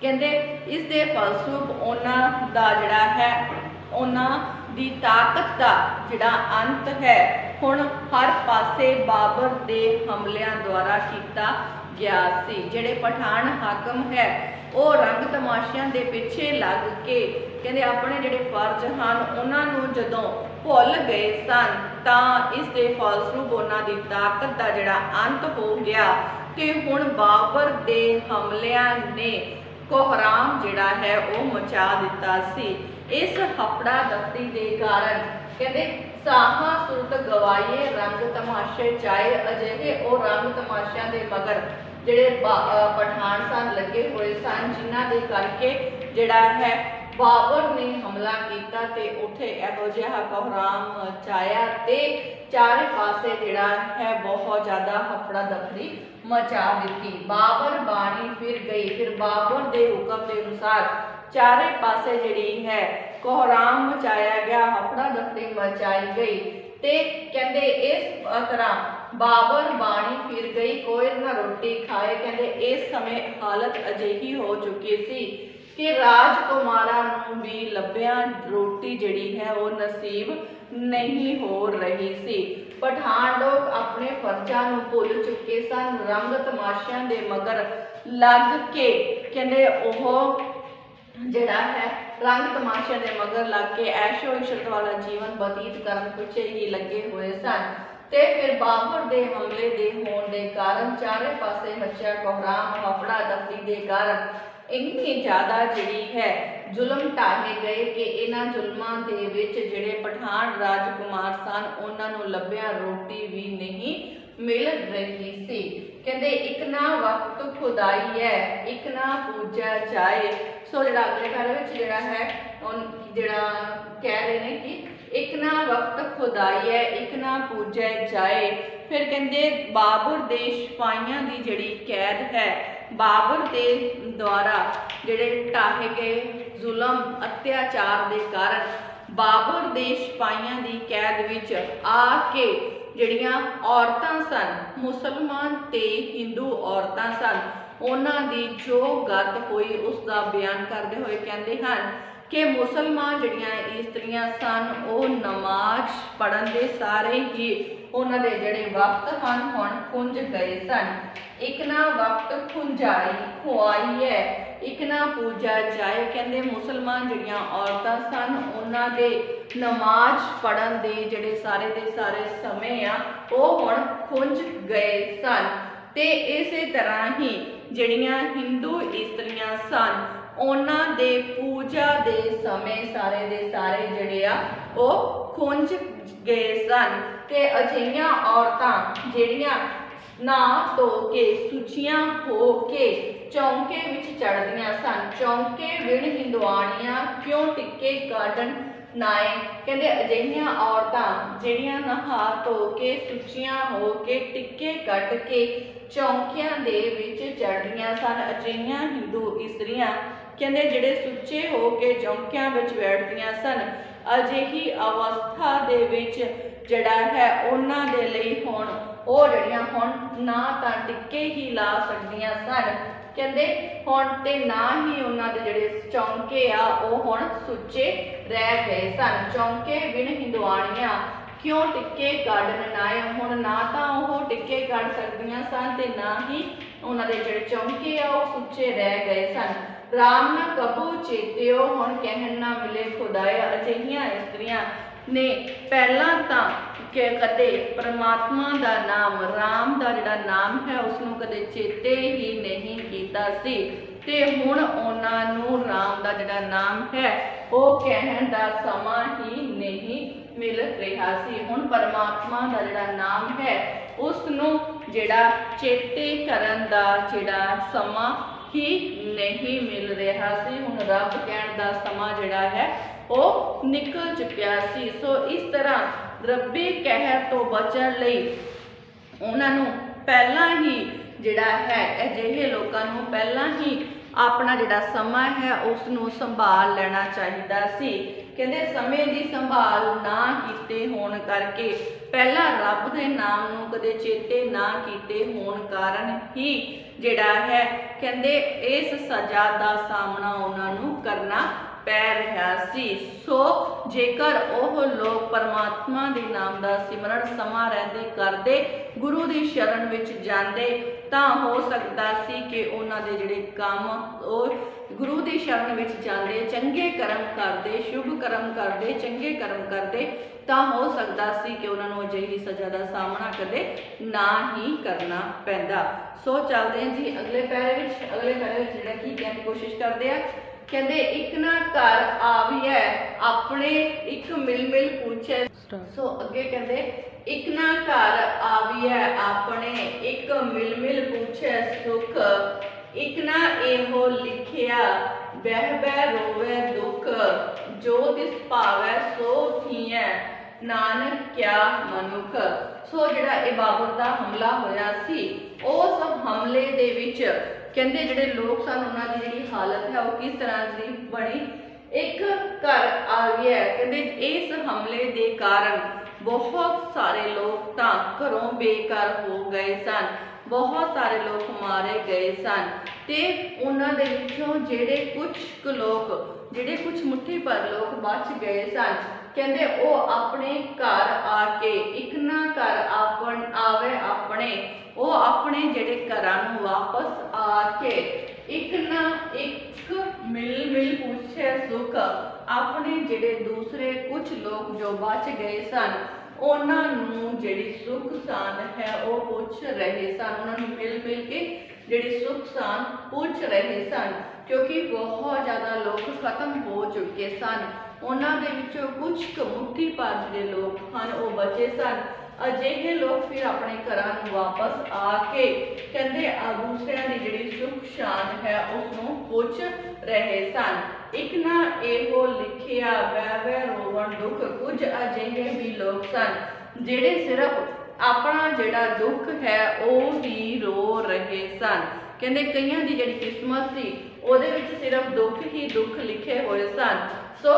ਕਹਿੰਦੇ ਇਸ ਦੇ ਫਲਸਰੂਪ ਉਹਨਾਂ ਦਾ ਜਿਹੜਾ ਹੈ ਉਹਨਾਂ ਦੀ ਤਾਕਤ ਦਾ ਜਿਹੜਾ ਅੰਤ ਹੈ ਹੁਣ ਹਰ ਪਾਸੇ ਬਾਬਰ ਦੇ ਹਮਲਿਆਂ ਦੁਆਰਾ ਕੀਤਾ ਗਿਆ ਸੀ। ਜਿਹੜੇ ਪਠਾਨ ਹਾਕਮ ਹੈ ਉਹ ਰੰਗ ਤਮਾਸ਼ਿਆਂ ਦੇ ਪਿੱਛੇ ਲੱਗ ਕੇ ਕਹਿੰਦੇ ਆਪਣੇ ਜਿਹੜੇ ਫਰਜ਼ ਹਨ ਉਹਨਾਂ ਨੂੰ ਜਦੋਂ ਭੁੱਲ ਗਏ ਸਨ ਤਾਂ ਇਸ ਦੇ ਫਲਸਰੂਪ ਉਹਨਾਂ ਦੀ ਤਾਕਤ ਦਾ ਜਿਹੜਾ ਅੰਤ ਹੋ ਗਿਆ ਤੇ ਹੁਣ ਬਾਬਰ ਦੇ ਹਮਲਿਆਂ ਨੇ ਕੋਹਰਾਮ ਜਿਹੜਾ ਹੈ ਉਹ ਮਚਾ ਦਿੱਤਾ ਸੀ। ਇਸ ਹਫੜਾ ਦਫੜੀ ਦੇ ਕਾਰਨ ਕਹਿੰਦੇ ਸਾਹਾਂ ਸੁਰਤ ਗਵਾਈਏ ਰੰਗ ਤਮਾਸ਼ੇ ਚਾਏ ਅਜਿਹੇ ਉਹ ਰੰਗ ਤਮਾਸ਼ਿਆਂ ਦੇ ਮਗਰ ਜਿਹੜੇ ਪਠਾਨ ਸਨ ਲੱਗੇ ਹੋਏ ਸਨ ਜਿਨ੍ਹਾਂ ਦੇ ਕਰਕੇ ਜਿਹੜਾ ਹੈ ਬਾਬਰ ਨੇ ਹਮਲਾ ਕੀਤਾ ਤੇ ਉੱਥੇ ਇਹੋ ਜਿਹਾ ਕੋਹਰਾਮ ਮਚਾਇਆ ਤੇ ਚਾਰੇ ਪਾਸੇ ਜਿਹੜਾ ਹੈ ਬਹੁਤ ਜ਼ਿਆਦਾ ਹਫੜਾ ਦਫੜੀ ਮਚਾ ਦਿੱਤੀ। ਬਾਬਰ ਬਾਣੀ ਫਿਰ ਗਈ। ਫਿਰ ਬਾਬਰ ਦੇ ਹੁਕਮ ਦੇ ਅਨੁਸਾਰ ਚਾਰੇ ਪਾਸੇ ਜਿਹੜੀ ਹੈ ਕੋਹਰਾਮ ਮਚਾਇਆ ਗਿਆ, ਹਫੜਾ ਦਫੜੀ ਮਚਾਈ ਗਈ ਤੇ ਕਹਿੰਦੇ ਇਸ ਤਰ੍ਹਾਂ ਬਾਬਰ ਬਾਣੀ ਫਿਰ ਗਈ ਕੋਈ ਨਾ ਰੋਟੀ ਖਾਏ। ਕਹਿੰਦੇ ਇਸ ਸਮੇਂ ਹਾਲਤ ਅਜਿਹੀ ਹੋ ਚੁੱਕੀ ਸੀ ਕਿ ਰਾਜਕੁਮਾਰਾਂ ਨੂੰ ਵੀ ਲੱਭਿਆਂ ਰੋਟੀ ਜਿਹੜੀ ਹੈ ਉਹ ਨਸੀਬ ਨਹੀਂ ਹੋ ਰਹੀ ਸੀ। ਪਠਾਨ ਲੋਕ ਆਪਣੇ ਫਰਜ਼ਾਂ ਨੂੰ ਭੁੱਲ ਚੁੱਕੇ ਸਨ। ਰੰਗ ਤਮਾਸ਼ਿਆਂ ਦੇ ਮਗਰ ਲੱਗ ਕੇ ਕਹਿੰਦੇ ਉਹ ਜਿਹੜਾ ਹੈ ਰੰਗ ਤਮਾਸ਼ਿਆਂ ਦੇ ਮਗਰ ਲੱਗ ਕੇ ਐਸ਼ੋ ਇਸ਼ਰਤ ਵਾਲਾ ਜੀਵਨ ਬਤੀਤ ਕਰਨ ਪਿੱਛੇ ਹੀ ਲੱਗੇ ਹੋਏ ਸਨ ਤੇ ਫਿਰ ਬਾਬਰ ਦੇ ਹਮਲੇ ਦੇ ਹੋਣ ਦੇ ਕਾਰਨ ਚਾਰੇ ਪਾਸੇ ਮੱਚਿਆ ਕੋਹਰਾਮ ਹਫੜਾ ਦਫੜੀ ਦੇ ਕਾਰਨ ਇੰਨੀ ਜ਼ਿਆਦਾ ਜਿਹੜੀ ਹੈ ਜ਼ੁਲਮ ਢਾਹੇ ਗਏ ਕਿ ਇਹਨਾਂ ਜ਼ੁਲਮਾਂ ਦੇ ਵਿੱਚ ਜਿਹੜੇ ਪਠਾਨ ਰਾਜਕੁਮਾਰ ਸਨ ਉਹਨਾਂ ਨੂੰ ਲੱਭਿਆ ਰੋਟੀ ਵੀ ਨਹੀਂ ਮਿਲ ਰਹੀ ਸੀ। ਕਹਿੰਦੇ ਇੱਕ ਨਾ ਵਕਤ ਖੁਦਾਈ ਹੈ ਇੱਕ ਨਾ ਪੂਜਾ ਜਾਏ। ਸੋ ਜਿਹੜਾ ਅਗਲੇ ਪੈਰੇ ਵਿੱਚ ਜਿਹੜਾ ਹੈ ਜਿਹੜਾ ਕਹਿ ਰਹੇ ਨੇ ਕਿ ਇੱਕ ਨਾ ਵਕਤ ਖੁਦਾਈ ਹੈ ਇੱਕ ਨਾ ਪੂਜਾ ਜਾਏ। ਫਿਰ ਕਹਿੰਦੇ ਬਾਬਰ ਦੇ ਸਿਪਾਹੀਆਂ ਦੀ ਜਿਹੜੀ ਕੈਦ ਹੈ ਬਾਬਰ ਦੇ ਦੁਆਰਾ ਜਿਹੜੇ ਢਾਹੇ ਗਏ ਜ਼ੁਲਮ ਅਤਿਆਚਾਰ ਦੇ ਕਾਰਨ ਬਾਬਰ ਦੇ ਸਿਪਾਹੀਆਂ ਦੀ ਕੈਦ ਵਿੱਚ ਆ ਕੇ ਜਿਹੜੀਆਂ ਔਰਤਾਂ ਸਨ ਮੁਸਲਮਾਨ ਤੇ ਹਿੰਦੂ ਔਰਤਾਂ ਸਨ ਉਹਨਾਂ ਦੀ ਜੋ ਗਤ ਹੋਈ ਉਸ ਦਾ ਬਿਆਨ ਕਰਦੇ ਹੋਏ ਕਹਿੰਦੇ ਹਨ ਕਿ ਮੁਸਲਮਾਨ ਜਿਹੜੀਆਂ ਇਸਤਰੀਆਂ ਸਨ ਉਹ ਨਮਾਜ਼ ਪੜ੍ਹਨ ਦੇ ਸਾਰੇ ਹੀ ਉਹਨਾਂ ਦੇ ਜਿਹੜੇ ਵਕਤ ਹਨ ਹੁਣ ਖੁੰਝ ਗਏ ਸਨ। ਇੱਕ ਨਾ ਵਕਤ ਖੁਆਈ ਹੈ ਇੱਕ ਨਾ ਪੂਜਾ ਜਾਏ। ਕਹਿੰਦੇ ਮੁਸਲਮਾਨ ਜਿਹੜੀਆਂ ਔਰਤਾਂ ਸਨ ਉਹਨਾਂ ਦੇ ਨਮਾਜ਼ ਪੜ੍ਹਨ ਦੇ ਜਿਹੜੇ ਸਾਰੇ ਦੇ ਸਾਰੇ ਸਮੇਂ ਆ ਉਹ ਹੁਣ ਖੁੰਝ ਗਏ ਸਨ ਤੇ ਇਸੇ ਤਰ੍ਹਾਂ ਹੀ ਜਿਹੜੀਆਂ ਹਿੰਦੂ ਇਸਤਰੀਆਂ ਸਨ ਉਹਨਾਂ ਦੇ ਪੂਜਾ ਦੇ ਸਮੇਂ ਸਾਰੇ ਦੇ ਸਾਰੇ ਜਿਹੜੇ ਆ ਉਹ ਖੁੰਝ ਗਏ ਸਨ ਤੇ ਅਜਿਹੀਆਂ ਔਰਤਾਂ ਜਿਹੜੀਆਂ ਨਹਾ ਧੋ ਕੇ ਸੁੱਚੀਆਂ ਹੋ ਕੇ ਚੌਂਕੇ ਵਿੱਚ ਚੜ੍ਹਦੀਆਂ ਸਨ। ਚੌਂਕੇ ਵਿਣ ਹਿੰਦੁਆਣੀਆਂ ਕਿਉਂ ਟਿੱਕੇ ਕਾਢਣ ਨਾਏ। ਕਹਿੰਦੇ ਅਜਿਹੀਆਂ ਔਰਤਾਂ ਜਿਹੜੀਆਂ ਨਹਾ ਧੋ ਕੇ ਸੁੱਚੀਆਂ ਹੋ ਕੇ ਟਿੱਕੇ ਕੱਢ ਕੇ ਚੌਂਕਿਆਂ ਦੇ ਵਿੱਚ ਚੜ੍ਹਦੀਆਂ ਸਨ। ਅਜਿਹੀਆਂ ਹਿੰਦੂ ਇਸਤਰੀਆਂ ਕਹਿੰਦੇ ਜਿਹੜੇ ਸੁੱਚੇ ਹੋ ਕੇ ਚੌਂਕਿਆਂ ਵਿੱਚ ਬੈਠਦੀਆਂ ਸਨ ਅਜਿਹੀ ਅਵਸਥਾ ਦੇ ਵਿੱਚ ਜਿਹੜਾ ਹੈ ਉਹਨਾਂ ਦੇ ਲਈ ਹੁਣ ਉਹ ਜਿਹੜੀਆਂ ਹੁਣ ਨਾ ਤਾਂ ਟਿੱਕੇ ਹੀ ਲਾ ਸਕਦੀਆਂ ਸਨ ਕਹਿੰਦੇ ਹੁਣ ਤੇ ਨਾ ਹੀ ਉਹਨਾਂ ਦੇ ਜਿਹੜੇ ਚੌਂਕੇ ਆ ਉਹ ਹੁਣ ਸੁੱਚੇ ਰਹਿ ਗਏ ਸਨ। ਚੌਂਕੇ ਬਿਨ ਹਿੰਦੁਆਣੀਆਂ ਕਿਉਂ ਟਿੱਕੇ ਕੱਢਣ ਨਾਏ। ਹੁਣ ਨਾ ਤਾਂ ਉਹ ਟਿੱਕੇ ਕੱਢ ਸਕਦੀਆਂ ਸਨ ਤੇ ਨਾ ਹੀ ਉਹਨਾਂ ਦੇ ਜਿਹੜੇ ਚੌਂਕੇ ਆ ਉਹ ਸੁੱਚੇ ਰਹਿ ਗਏ ਸਨ। ਰਾਮ ਨਾ ਕਬੂ ਚੇਤਿਓ ਹੁਣ ਕਹਿਣ ਨਾ ਮਿਲੇ ਖੁਦਾਇਆ। ਅਜਿਹੀਆਂ ਇਸਤਰੀਆਂ ਨੇ ਪਹਿਲਾਂ ਤਾਂ ਕਿ ਕਦੇ ਪਰਮਾਤਮਾ ਦਾ ਨਾਮ ਰਾਮ ਦਾ ਜਿਹੜਾ ਨਾਮ ਹੈ ਉਸਨੂੰ ਕਦੇ ਚੇਤੇ ਹੀ ਨਹੀਂ ਕੀਤਾ ਸੀ ਤੇ ਹੁਣ ਉਹਨਾਂ ਨੂੰ ਰਾਮ ਦਾ ਜਿਹੜਾ ਨਾਮ ਹੈ ਉਹ ਕਹਿਣ ਦਾ ਸਮਾਂ ਹੀ ਨਹੀਂ ਮਿਲ ਰਿਹਾ ਸੀ। ਹੁਣ ਪਰਮਾਤਮਾ ਦਾ ਜਿਹੜਾ ਨਾਮ ਹੈ ਉਸ ਨੂੰ ਜਿਹੜਾ ਚੇਤੇ ਕਰਨ ਦਾ ਜਿਹੜਾ ਸਮਾਂ ਹੀ ਨਹੀਂ ਮਿਲ ਰਿਹਾ ਸੀ। ਹੁਣ ਰੱਬ ਕਹਿਣ ਦਾ ਸਮਾਂ ਜਿਹੜਾ ਹੈ ਉਹ ਨਿਕਲ ਚੁੱਕਿਆ ਸੀ। ਸੋ ਇਸ ਤਰ੍ਹਾਂ ਰੱਬੀ ਕਹਿਰ ਤੋਂ ਬਚਣ ਲਈ ਉਹਨਾਂ ਨੂੰ ਪਹਿਲਾਂ ਹੀ ਜਿਹੜਾ ਹੈ ਅਜਿਹੇ ਲੋਕਾਂ ਨੂੰ ਪਹਿਲਾਂ ਹੀ ਆਪਣਾ ਜਿਹੜਾ ਸਮਾਂ ਹੈ ਉਸ ਨੂੰ ਸੰਭਾਲ ਲੈਣਾ ਚਾਹੀਦਾ ਸੀ। ਕਹਿੰਦੇ ਸਮੇਂ ਦੀ ਸੰਭਾਲ ਨਾ ਕੀਤੇ ਹੋਣ ਕਰਕੇ, ਪਹਿਲਾਂ ਰੱਬ ਦੇ ਨਾਮ ਨੂੰ ਕਦੇ ਚੇਤੇ ਨਾ ਕੀਤੇ ਹੋਣ ਕਾਰਨ ਹੀ ਜਿਹੜਾ ਹੈ ਕਹਿੰਦੇ ਇਸ ਸਜ਼ਾ ਦਾ ਸਾਹਮਣਾ ਉਹਨਾਂ ਨੂੰ ਕਰਨਾ ਪੈ ਰਿਹਾ ਸੀ। ਸੋ ਜੇਕਰ ਉਹ ਲੋਕ ਪਰਮਾਤਮਾ ਦੇ ਨਾਮ ਦਾ ਸਿਮਰਨ ਸਮਾਂ ਰਹਿੰਦੇ ਕਰਦੇ, ਗੁਰੂ ਦੀ ਸ਼ਰਨ ਵਿੱਚ ਜਾਂਦੇ, ਤਾਂ ਹੋ ਸਕਦਾ ਸੀ ਕਿ ਉਹਨਾਂ ਦੇ ਜਿਹੜੇ ਕੰਮ ਉਹ ਗੁਰੂ ਦੀ ਸ਼ਰਨ ਵਿੱਚ ਜਾਂਦੇ, ਚੰਗੇ ਕਰਮ ਕਰਦੇ, ਸ਼ੁਭ ਕਰਮ ਕਰਦੇ, ਚੰਗੇ ਕਰਮ ਕਰਦੇ, ਤਾਂ ਹੋ ਸਕਦਾ ਸੀ ਕਿ ਉਹਨਾਂ ਨੂੰ ਅਜਿਹੀ ਸਜ਼ਾ ਦਾ ਸਾਹਮਣਾ ਕਦੇ ਨਾ ਹੀ ਕਰਨਾ ਪੈਂਦਾ। ਸੋ ਚੱਲਦੇ ਹਾਂ ਜੀ ਅਗਲੇ ਪੈਰੇ ਵਿੱਚ। ਅਗਲੇ ਪੈਰੇ ਵਿੱਚ ਜਿਹੜਾ ਕੀ ਕਹਿਣ ਦੀ ਕੋਸ਼ਿਸ਼ ਕਰਦੇ ਆ, ਕਹਿੰਦੇ ਇੱਕ ਨਾ ਘਰ ਆਵੀਐ ਆਪਣੇ ਇੱਕ ਮਿਲ ਮਿਲ ਪੁੱਛੈ। ਸੋ ਅੱਗੇ ਕਹਿੰਦੇ ਇੱਕ ਨਾ ਘਰ ਆਵੀਐ ਆਪਣੇ ਇੱਕ ਮਿਲ ਮਿਲ ਪੁੱਛੈ ਸੁਖ, ਇੱਕ ਨਾ ਇਹੋ ਲਿਖਿਆ ਬਹਿ ਬਹਿ ਰੋਵੇ ਦੁੱਖ, ਜੋ ਤਿਸ ਭਾਵੈ ਸੋ ਥੀਐ ਨਾਨਕ ਕਿਆ ਮਨੁੱਖ। ਸੋ ਜਿਹੜਾ ਇਹ ਬਾਬਰ ਦਾ ਹਮਲਾ ਹੋਇਆ ਸੀ, ਉਸ ਹਮਲੇ ਦੇ ਵਿੱਚ ਕਹਿੰਦੇ ਜਿਹੜੇ ਲੋਕ ਸਨ ਉਹਨਾਂ ਦੀ ਜਿਹੜੀ ਹਾਲਤ ਹੈ ਉਹ ਕਿਸ ਤਰ੍ਹਾਂ ਦੀ ਬਣੀ। ਇੱਕ ਘਰ ਆ ਗਿਆ, ਕਹਿੰਦੇ ਇਸ ਹਮਲੇ ਦੇ ਕਾਰਨ ਬਹੁਤ ਸਾਰੇ ਲੋਕ ਤਾਂ ਘਰੋਂ ਬੇਘਰ ਹੋ ਗਏ ਸਨ, ਬਹੁਤ ਸਾਰੇ ਲੋਕ ਮਾਰੇ ਗਏ ਸਨ, ਤੇ ਉਹਨਾਂ ਦੇ ਵਿੱਚੋਂ ਜਿਹੜੇ ਕੁਝ ਲੋਕ, ਜਿਹੜੇ ਕੁਝ ਮੁੱਠੀ ਭਰ ਲੋਕ ਬਚ ਗਏ ਸਨ, ਕਹਿੰਦੇ ਉਹ ਆਪਣੇ ਘਰ ਆ ਕੇ ਇੱਕ ਨਾ ਘਰ ਆਵੇ ਆਪਣੇ, ਉਹ ਆਪਣੇ ਜਿਹੜੇ ਘਰਾਂ ਨੂੰ ਵਾਪਸ ਆ ਕੇ ਇੱਕ ਨਾ ਇੱਕ ਮਿਲ ਮਿਲ ਪੁੱਛੇ ਸੁਖ, ਆਪਣੇ ਜਿਹੜੇ ਦੂਸਰੇ ਕੁਝ ਲੋਕ ਜੋ ਬਚ ਗਏ ਸਨ ਉਹਨਾਂ ਨੂੰ ਜਿਹੜੀ ਸੁੱਖ ਸਾਂਦ ਹੈ ਉਹ ਪੁੱਛ ਰਹੇ ਸਨ, ਉਹਨਾਂ ਨੂੰ ਮਿਲ ਮਿਲ ਕੇ ਜਿਹੜੀ ਸੁੱਖ ਸਾਂਦ ਪੁੱਛ ਰਹੇ ਸਨ, ਕਿਉਂਕਿ ਬਹੁਤ ਜ਼ਿਆਦਾ ਲੋਕ ਖਤਮ ਹੋ ਚੁੱਕੇ ਸਨ। ਉਹਨਾਂ ਦੇ ਵਿੱਚੋਂ ਕੁਝ ਕੁ ਮੁੱਠੀ ਭਰ ਜਿਹੜੇ ਲੋਕ ਹਨ ਉਹ ਬਚੇ ਸਨ। ਅਜਿਹੇ ਲੋਕ ਫਿਰ ਆਪਣੇ ਘਰਾਂ ਨੂੰ ਵਾਪਸ ਆ ਕੇ ਕਹਿੰਦੇ ਦੂਸਰਿਆਂ ਦੀ ਜਿਹੜੀ ਸੁੱਖ ਸ਼ਾਂਤ ਹੈ ਉਸ ਨੂੰ ਪੁੱਛ ਰਹੇ ਸਨ। ਇੱਕ ਨਾ ਇਹੋ ਲਿਖਿਆ ਬਹਿ ਬਹਿ ਰੋਵਣ ਦੁੱਖ, ਕੁਝ ਅਜਿਹੇ ਵੀ ਲੋਕ ਸਨ ਜਿਹੜੇ ਸਿਰਫ ਆਪਣਾ ਜਿਹੜਾ ਦੁੱਖ ਹੈ ਉਹ ਹੀ ਰੋ ਰਹੇ ਸਨ। ਕਹਿੰਦੇ ਕਈਆਂ ਦੀ ਜਿਹੜੀ ਕਿਸਮਤ ਸੀ ਉਹਦੇ ਵਿੱਚ ਸਿਰਫ ਦੁੱਖ ਹੀ ਦੁੱਖ ਲਿਖੇ ਹੋਏ ਸਨ। ਸੋ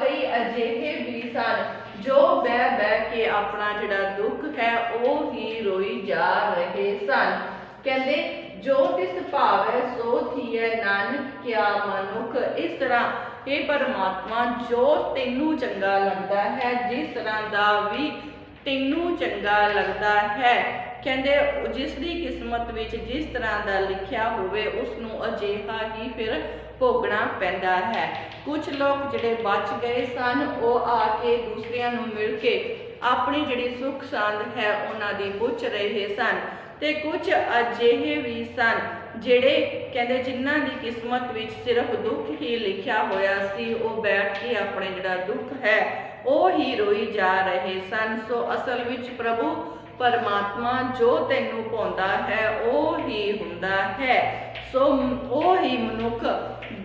ਕਈ ਅਜਿਹੇ ਵੀ ਸਨ ਜੋ ਬਹਿ ਬਹਿ ਕੇ ਆਪਣਾ ਜਿਹੜਾ ਦੁੱਖ ਹੈ ਉਹ ਹੀ ਰੋਈ ਜਾ ਰਹੇ ਸਨ। ਕਹਿੰਦੇ ਜੋ ਤਿਸ ਭਾਵੈ ਸੋ ਥੀਐ ਨਾਨਕ ਕਿਆ ਮਨੁੱਖ। ਇਸ ਤਰ੍ਹਾਂ ਇਹ ਪਰਮਾਤਮਾ ਜੋ ਤੈਨੂੰ ਚੰਗਾ ਲੱਗਦਾ ਹੈ, ਜਿਸ ਤਰ੍ਹਾਂ ਦਾ ਵੀ ਤੈਨੂੰ ਚੰਗਾ ਲੱਗਦਾ ਹੈ, ਕਹਿੰਦੇ ਜਿਸ ਦੀ ਕਿਸਮਤ ਵਿੱਚ ਜਿਸ ਤਰ੍ਹਾਂ ਦਾ ਲਿਖਿਆ ਹੋਵੇ ਉਸ ਨੂੰ ਅਜਿਹਾ ਹੀ ਫਿਰ ਭੋਗਣਾ ਪੈਂਦਾ ਹੈ। ਕੁਝ ਲੋਕ ਜਿਹੜੇ ਬਚ ਗਏ ਸਨ ਉਹ ਆ ਕੇ ਦੂਸਰਿਆਂ ਨੂੰ ਮਿਲ ਕੇ ਆਪਣੀ ਜਿਹੜੀ ਸੁੱਖ ਸਾਂਦ ਹੈ ਉਹਨਾਂ ਦੀ ਪੁੱਛ ਰਹੇ ਸਨ, ਤੇ ਕੁਝ ਅਜਿਹੇ ਵੀ ਸਨ ਜਿਹੜੇ ਕਹਿੰਦੇ ਜਿਨ੍ਹਾਂ ਦੀ ਕਿਸਮਤ ਵਿੱਚ ਸਿਰਫ ਦੁੱਖ ਹੀ ਲਿਖਿਆ ਹੋਇਆ ਸੀ, ਉਹ ਬੈਠ ਕੇ ਆਪਣੇ ਜਿਹੜਾ ਦੁੱਖ ਹੈ ਉਹ ਹੀ ਰੋਈ ਜਾ ਰਹੇ ਸਨ। ਸੋ ਅਸਲ ਵਿੱਚ ਪ੍ਰਭੂ ਪਰਮਾਤਮਾ ਜੋ ਤੈਨੂੰ ਪਾਉਂਦਾ ਹੈ ਉਹ ਹੀ ਹੁੰਦਾ ਹੈ। ਸੋ ਉਹ ਹੀ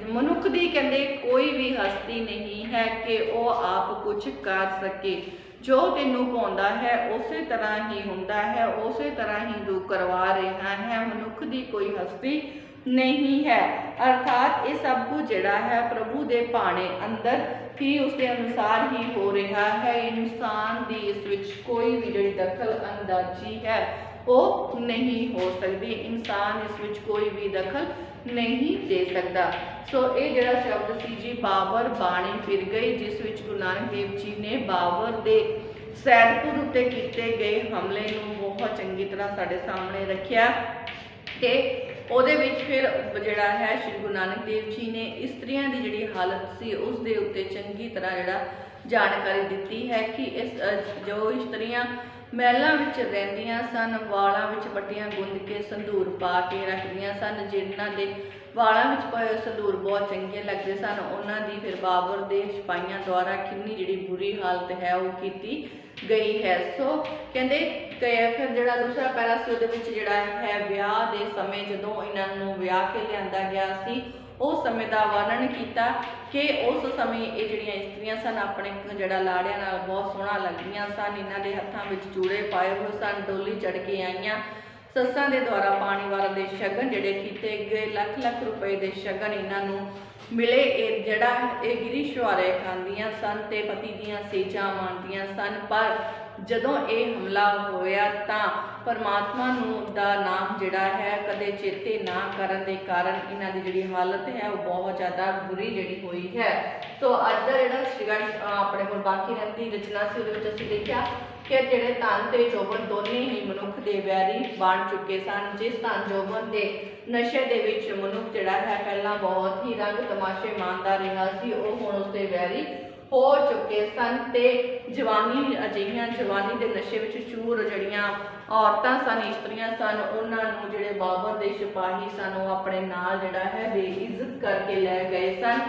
ਮਨੁੱਖ ਦੀ ਕਹਿੰਦੇ ਕੋਈ ਵੀ ਹਸਤੀ ਨਹੀਂ ਹੈ ਕਿ ਉਹ ਆਪ ਕੁਝ ਕਰ ਸਕੇ। ਜੋ ਤੈਨੂੰ ਪਾਉਂਦਾ ਹੈ ਉਸੇ ਤਰ੍ਹਾਂ ਹੀ ਹੁੰਦਾ ਹੈ, ਉਸੇ ਤਰ੍ਹਾਂ ਹੀ ਤੂੰ ਕਰਵਾ ਰਿਹਾ ਹੈ। ਮਨੁੱਖ ਦੀ ਕੋਈ ਹਸਤੀ ਨਹੀਂ ਹੈ, ਅਰਥਾਤ ਇਹ ਸਭ ਕੁਝ ਜਿਹੜਾ ਹੈ ਪ੍ਰਭੂ ਦੇ ਭਾਣੇ ਅੰਦਰ ਹੀ ਉਸਦੇ ਅਨੁਸਾਰ ਹੀ ਹੋ ਰਿਹਾ ਹੈ। ਇਨਸਾਨ ਦੀ ਇਸ ਵਿੱਚ ਕੋਈ ਵੀ ਜਿਹੜੀ ਦਖਲ ਅੰਦਾਜ਼ੀ ਹੈ ਉਹ ਨਹੀਂ ਹੋ ਸਕਦੀ। ਇਨਸਾਨ ਇਸ ਵਿੱਚ ਕੋਈ ਵੀ ਦਖਲ ਨਹੀਂ ਦੇ ਸਕਦਾ। ਸੋ ਇਹ ਜਿਹੜਾ ਸ਼ਬਦ ਸੀ ਜੀ ਬਾਬਰ ਬਾਣੀ ਫਿਰ ਗਈ, ਜਿਸ ਵਿੱਚ ਗੁਰੂ ਨਾਨਕ ਦੇਵ ਜੀ ਨੇ ਬਾਬਰ ਦੇ ਸੈਦਪੁਰ ਉੱਤੇ ਕੀਤੇ ਗਏ ਹਮਲੇ ਨੂੰ ਬਹੁਤ ਚੰਗੀ ਤਰ੍ਹਾਂ ਸਾਡੇ ਸਾਹਮਣੇ ਰੱਖਿਆ, ਤੇ ਉਹਦੇ ਵਿੱਚ ਫਿਰ ਜਿਹੜਾ ਹੈ ਸ਼੍ਰੀ ਗੁਰੂ ਨਾਨਕ ਦੇਵ ਜੀ ਨੇ ਇਸਤਰੀਆਂ ਦੀ ਜਿਹੜੀ ਹਾਲਤ ਸੀ ਉਸ ਦੇ ਉੱਤੇ ਚੰਗੀ ਤਰ੍ਹਾਂ ਜਿਹੜਾ ਜਾਣਕਾਰੀ ਦਿੱਤੀ ਹੈ ਕਿ ਇਸ ਜੋ ਇਸਤਰੀਆਂ ਮਹਿਲਾਂ ਵਿੱਚ ਰਹਿੰਦੀਆਂ ਸਨ, ਵਾਲਾਂ ਵਿੱਚ ਪੱਟੀਆਂ ਗੁੰਦ ਕੇ ਸੰਧੂਰ ਪਾ ਕੇ ਰੱਖਦੀਆਂ ਸਨ, ਜਿਨ੍ਹਾਂ ਦੇ ਵਾਲਾਂ ਵਿੱਚ ਪਾਏ ਸੰਧੂਰ ਬਹੁਤ ਚੰਗੇ ਲੱਗਦੇ ਸਨ, ਉਹਨਾਂ ਦੀ ਫਿਰ ਬਾਬਰ ਦੇ ਸਿਪਾਹੀਆਂ ਦੁਆਰਾ ਕਿੰਨੀ ਜਿਹੜੀ ਬੁਰੀ ਹਾਲਤ ਹੈ ਉਹ ਕੀਤੀ ਗਈ ਹੈ। ਸੋ ਕਹਿੰਦੇ ਫਿਰ ਜਿਹੜਾ ਦੂਸਰਾ ਪੈਰਾ ਸੀ ਉਹਦੇ ਵਿੱਚ ਜਿਹੜਾ ਹੈ ਵਿਆਹ ਦੇ ਸਮੇਂ ਜਦੋਂ ਇਹਨਾਂ ਨੂੰ ਵਿਆਹ ਕੇ ਲਿਆਂਦਾ ਗਿਆ ਸੀ उस समय का वर्णन किया कि उस समय ये जिहड़ियां इस्त्रियां सन अपने जिहड़ा लाड़ियां नाल बहुत सोहना लगदियां सन। इन्हां दे हत्थां विच चूड़े पाए हुए सन, डोली चढ़ के आईयां, सस्सां दे द्वारा पानी वाले दे शगन जिहड़े कीते गए, लख लख रुपए दे शगन इन्हां नूं मिले। जिहड़ा ये गिरी शुआरे खांदियां सन ते पति दियां सेजां माणदियां सन। पर जदों ये हमला होया तां परमात्मा नूं दा नाम जिहड़ा है कदे चेते ना करन दे कारण इन्हां दी जिहड़ी हालत है वो बहुत ज़्यादा बुरी जिहड़ी हुई है। तो अज दा जिहड़ा सीगा अपने कोल बाकी रहंदी रचना सी उहदे विच असीं देखिआ कि जिहड़े धन ते जोबन दोने ही मनुख दे वैरी बन चुके सन। जिस धन जोबन दे नशे दे विच मनुख जिहड़ा है पहलां बहुत ही रंग तमाशे माणदा रिहा सी, वो हुण उसदे वैरी हो चुके सन। ते जवानी अजिहियां जवानी के नशे में चूर जड़ियां औरतां सन, इस्त्रियां सन, उन्हां नूं जिहड़े बाबर दे सिपाही सन वो अपने नाल जिहड़ा है बेइज्जत करके लै गए सन।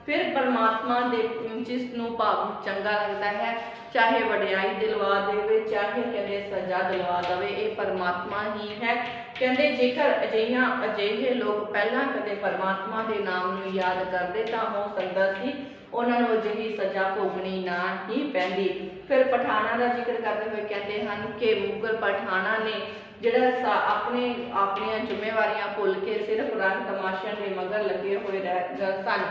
फिर परमात्मा दे जिस नूं भाव चंगा लगता है चाहे वडियाई दिलवा देवे चाहे कहते सजा दिलवा देवे, ये परमात्मा ही है। कहते जेकर अजिहे लोग पहला कदे परमात्मा के नाम नूं याद करते तो हो सकता सी उन्हां नूं अजिही सजा भोगनी ना ही पैंदी। फिर पठाना का जिक्र करते हुए कहते हैं कि मुगल पठाना ने जिहड़ा अपने अपनियां जिम्मेवारियां भुल के सिर्फ रंग तमाशिਆਂ के मगर लगे हुए सन,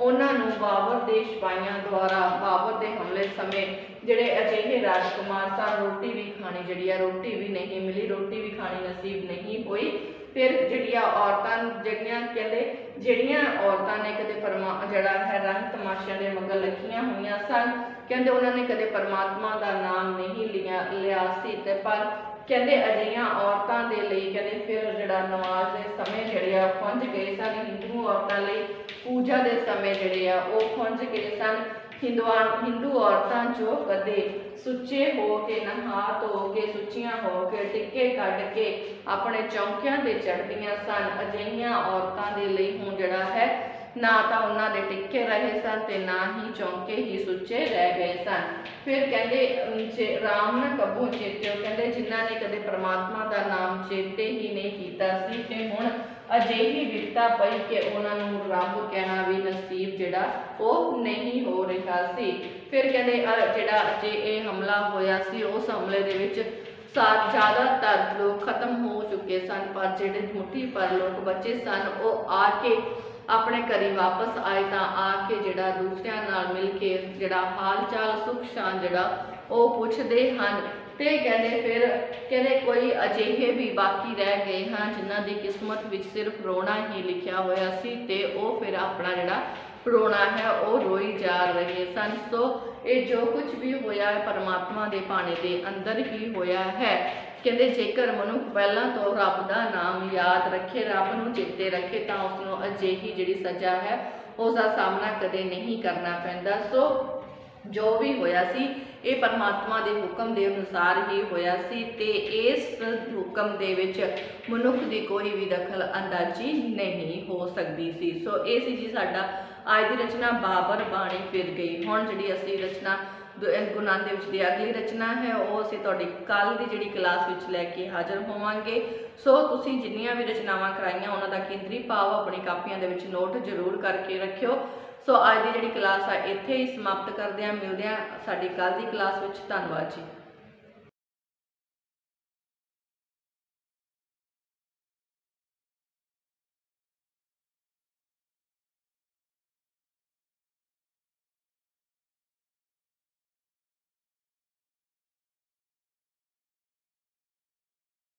उन्हां नूं बाबर दे सिपाहियां द्वारा बाबर के हमले समय जिहड़े अजिहे राजकुमार सन रोटी भी खानी जिहड़ी रोटी भी नहीं मिली, रोटी भी खानी नसीब नहीं हुई। फिर जिहड़ियां औरतां जिहड़ियां कहते जिहड़ियां औरतां ने कदे जिहड़ा है रंग तमाशिਆਂ के मगर लगियां हुई सन, कहते उन्होंने कदे परमात्मा का नाम नहीं लिया सी। ते पर कहते अजिहियां औरतां दे लई कहते फिर जिहड़ा नमाज के समय जिहड़े खुंझ गए सन। हिंदू औरतां लई पूजा के समय जिहड़े वो खुंझ गए सन। हिंदू औरतां जो कदे सुचे हो के नहा धो के सुचियां हो के टिक्के कढ़ के अपने चौंकियां ते चढ़दियां सन, अजिहियां औरतां दे लई हुण जिहड़ा है ना तो उन्होंने टिक्के रहे सन ते ना ही चौंके ही सुचे रह गए सन। फिर कहते राम न कबू चेत्यो, कहते जिन्हों ने कदे परमात्मा का नाम चेते ही नहीं किया सी ते हुण अजिही विपता पई कि उन्होंने रब कहना भी नसीब जिहड़ा वो नहीं हो रहा सी। फिर कहते जिहड़ा जे ये हमला होया सी उस हमले दे विच ज़्यादातर लोग खत्म हो चुके सन, पर जिहड़े मुट्ठी पर लोग बचे सन वो आके अपने घरी वापस आए तो आके जिहड़ा दूसरियां नाल मिल के जिहड़ा हाल चाल सुख शान जिहड़ा वो पुछदे हन। ते कहते फिर कहते कोई अजिहे भी बाकी रह गए हैं जिन्हां दी किस्मत विच सिर्फ रोना ही लिखिया होया सी ते वो फिर अपना जिहड़ा रोना है वो रोई जा रहे सन। सो ये जो कुछ भी होया है परमात्मा के भाणे के अंदर ही होया है। कहते जेकर मनुख पहला तो रब का नाम याद रखे, रब नूं चेते रखे तो उसनूं अजिही जिहड़ी सजा है उसका सामना कदे नहीं करना पैंदा। सो जो भी होया सी ये परमात्मा के हुक्म के अनुसार ही होया सी ते इस हुक्म दे विच मनुख की कोई भी दखल अंदाजी नहीं हो सकती सी। सो ये सी जी साडा अज की रचना बाबर बाणी फिर गई। हुण जिहड़ी असीं रचना गुरु नानक देव जी की अगली रचना है वो असीं तुहाडी कल की जिहड़ी क्लास विच लैके हाज़र होवांगे। सो तुसीं जिन्नियां भी रचनावां कराइयां उन्हां दा केंद्री भाव अपनी कापियां दे विच नोट जरूर करके रखियो। सो अज की जिहड़ी क्लास है इत्थे ही समाप्त करदे हां, मिलदे हां साडी कल की क्लास विच। धन्नवाद जी।